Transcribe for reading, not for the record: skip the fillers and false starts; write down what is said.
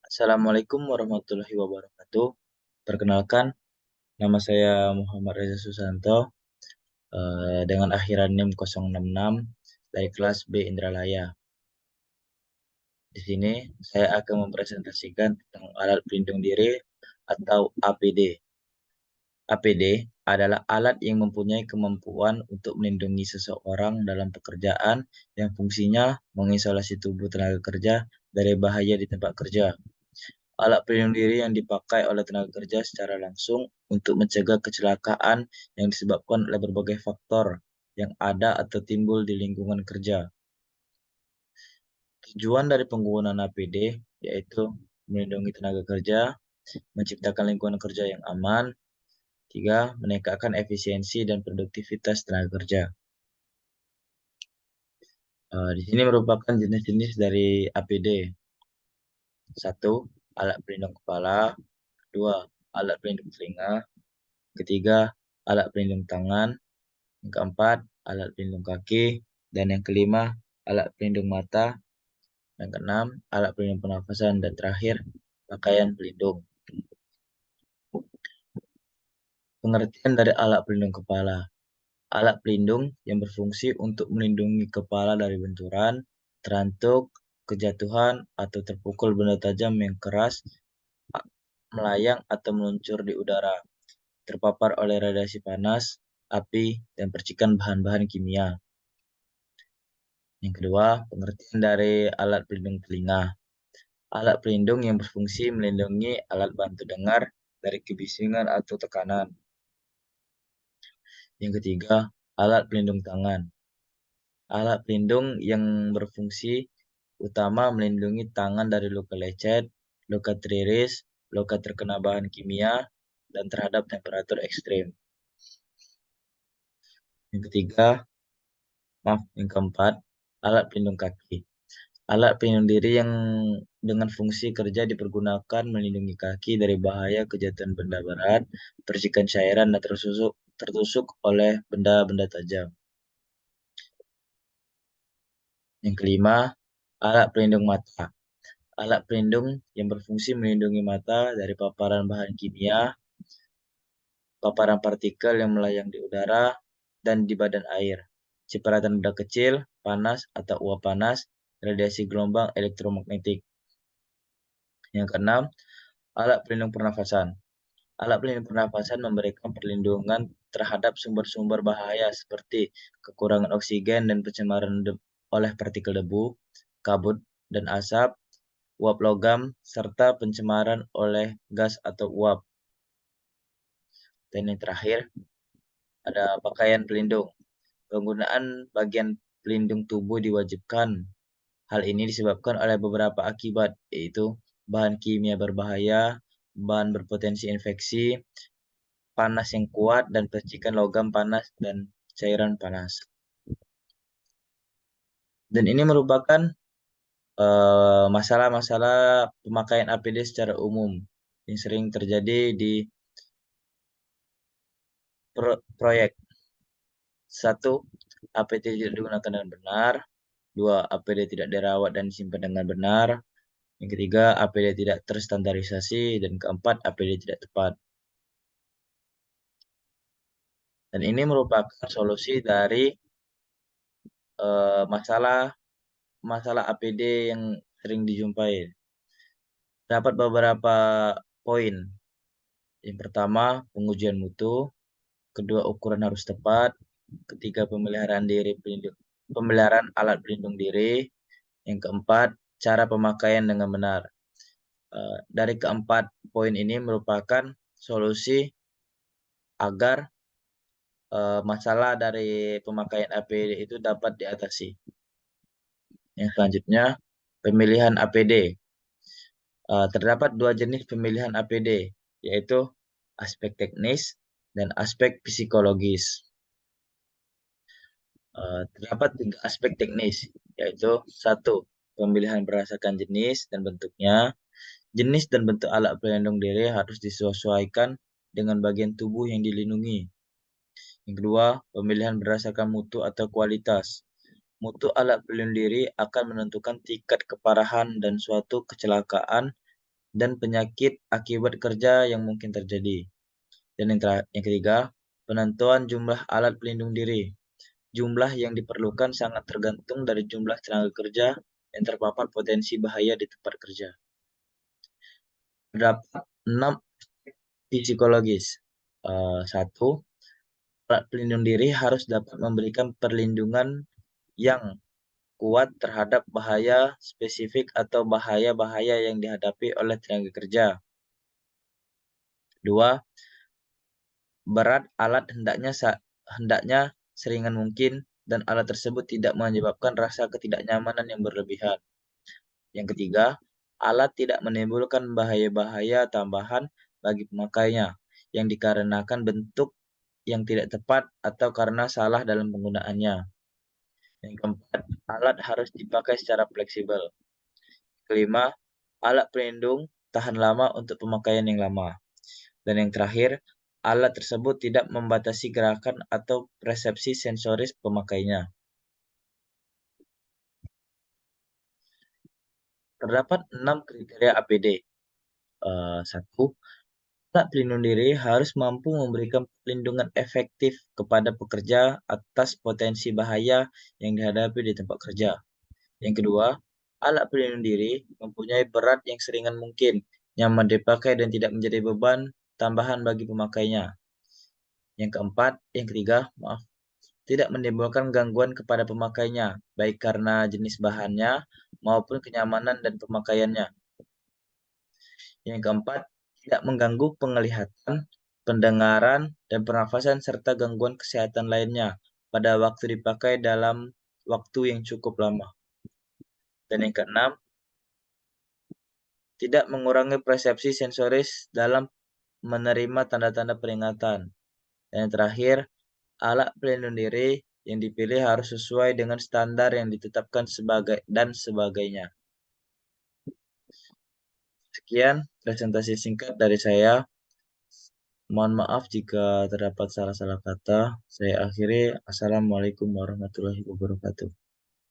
Assalamualaikum warahmatullahi wabarakatuh. Perkenalkan, nama saya Muhammad Reza Susanto dengan akhiran NIM 066 dari kelas B Indralaya. Di sini saya akan mempresentasikan tentang alat pelindung diri atau APD. APD adalah alat yang mempunyai kemampuan untuk melindungi seseorang dalam pekerjaan yang fungsinya mengisolasi tubuh tenaga kerja dari bahaya di tempat kerja. Alat pelindung diri yang dipakai oleh tenaga kerja secara langsung untuk mencegah kecelakaan yang disebabkan oleh berbagai faktor yang ada atau timbul di lingkungan kerja. Tujuan dari penggunaan APD yaitu melindungi tenaga kerja, menciptakan lingkungan kerja yang aman, tiga, meningkatkan efisiensi dan produktivitas tenaga kerja. Di sini merupakan jenis-jenis dari APD. Satu, alat pelindung kepala. Dua, alat pelindung telinga. Ketiga, alat pelindung tangan. Yang keempat, alat pelindung kaki. Dan yang kelima, alat pelindung mata. Yang keenam, alat pelindung pernafasan. Dan terakhir, pakaian pelindung. Pengertian dari alat pelindung kepala. Alat pelindung yang berfungsi untuk melindungi kepala dari benturan, terantuk, kejatuhan, atau terpukul benda tajam yang keras, melayang atau meluncur di udara, terpapar oleh radiasi panas, api, dan percikan bahan-bahan kimia. Yang kedua, pengertian dari alat pelindung telinga. Alat pelindung yang berfungsi melindungi alat bantu dengar dari kebisingan atau tekanan. Yang ketiga, alat pelindung tangan. Alat pelindung yang berfungsi utama melindungi tangan dari luka lecet, luka teriris, luka terkena bahan kimia, dan terhadap temperatur ekstrim. Yang keempat, alat pelindung kaki. Alat pelindung diri yang dengan fungsi kerja dipergunakan melindungi kaki dari bahaya kejatuhan benda berat, percikan cairan, dan tertusuk oleh benda-benda tajam. Yang kelima, alat pelindung mata. Alat pelindung yang berfungsi melindungi mata dari paparan bahan kimia, paparan partikel yang melayang di udara, dan di badan air, cipratan benda kecil, panas atau uap panas, radiasi gelombang elektromagnetik. Yang keenam, alat pelindung pernafasan. Alat pelindung pernafasan memberikan perlindungan terhadap sumber-sumber bahaya seperti kekurangan oksigen dan pencemaran oleh partikel debu, kabut, dan asap, uap logam, serta pencemaran oleh gas atau uap. Dan yang terakhir, ada pakaian pelindung. Penggunaan bagian pelindung tubuh diwajibkan. Hal ini disebabkan oleh beberapa akibat, yaitu bahan kimia berbahaya, bahan berpotensi infeksi, panas yang kuat, dan percikan logam panas dan cairan panas. Dan ini merupakan masalah-masalah pemakaian APD secara umum yang sering terjadi di proyek. Satu, APD tidak digunakan dengan benar. Dua, APD tidak dirawat dan disimpan dengan benar. Yang ketiga, APD tidak terstandarisasi. Dan keempat, APD tidak tepat. Dan ini merupakan solusi dari masalah APD yang sering dijumpai. Dapat beberapa poin. Yang pertama, pengujian mutu. Kedua, ukuran harus tepat. Ketiga, pemeliharaan alat pelindung diri. Yang keempat, cara pemakaian dengan benar. Dari keempat poin ini merupakan solusi agar masalah dari pemakaian APD itu dapat diatasi. Yang selanjutnya, pemilihan APD. Terdapat dua jenis pemilihan APD, yaitu aspek teknis dan aspek psikologis. Terdapat tiga aspek teknis, yaitu satu, pemilihan berdasarkan jenis dan bentuknya. Jenis dan bentuk alat pelindung diri harus disesuaikan dengan bagian tubuh yang dilindungi. Yang kedua, pemilihan berdasarkan mutu atau kualitas. Mutu alat pelindung diri akan menentukan tingkat keparahan dan suatu kecelakaan dan penyakit akibat kerja yang mungkin terjadi. Dan yang ketiga, penentuan jumlah alat pelindung diri. Jumlah yang diperlukan sangat tergantung dari jumlah tenaga kerja yang terpapar potensi bahaya di tempat kerja. Terdapat 6 psikologis. 1. Alat pelindung diri harus dapat memberikan perlindungan yang kuat terhadap bahaya spesifik atau bahaya-bahaya yang dihadapi oleh tenaga kerja. 2. Berat alat hendaknya seringan mungkin dan alat tersebut tidak menyebabkan rasa ketidaknyamanan yang berlebihan. Yang ketiga, alat tidak menimbulkan bahaya-bahaya tambahan bagi pemakainya yang dikarenakan bentuk yang tidak tepat atau karena salah dalam penggunaannya. Yang keempat, alat harus dipakai secara fleksibel. Kelima, alat pelindung tahan lama untuk pemakaian yang lama. Dan yang terakhir, alat tersebut tidak membatasi gerakan atau persepsi sensoris pemakainya. Terdapat 6 kriteria APD. 1. Alat pelindung diri harus mampu memberikan perlindungan efektif kepada pekerja atas potensi bahaya yang dihadapi di tempat kerja. Yang kedua, alat pelindung diri mempunyai berat yang seringan mungkin, nyaman dipakai dan tidak menjadi beban tambahan bagi pemakainya. Yang ketiga, tidak menimbulkan gangguan kepada pemakainya, baik karena jenis bahannya maupun kenyamanan dan pemakaiannya. Yang keempat, tidak mengganggu penglihatan, pendengaran, dan pernafasan serta gangguan kesehatan lainnya pada waktu dipakai dalam waktu yang cukup lama. Dan yang keenam, tidak mengurangi persepsi sensoris dalam menerima tanda-tanda peringatan. Dan yang terakhir, alat pelindung diri yang dipilih harus sesuai dengan standar yang ditetapkan dan sebagainya. Sekian presentasi singkat dari saya. Mohon maaf jika terdapat salah-salah kata. Saya akhiri. Assalamualaikum warahmatullahi wabarakatuh.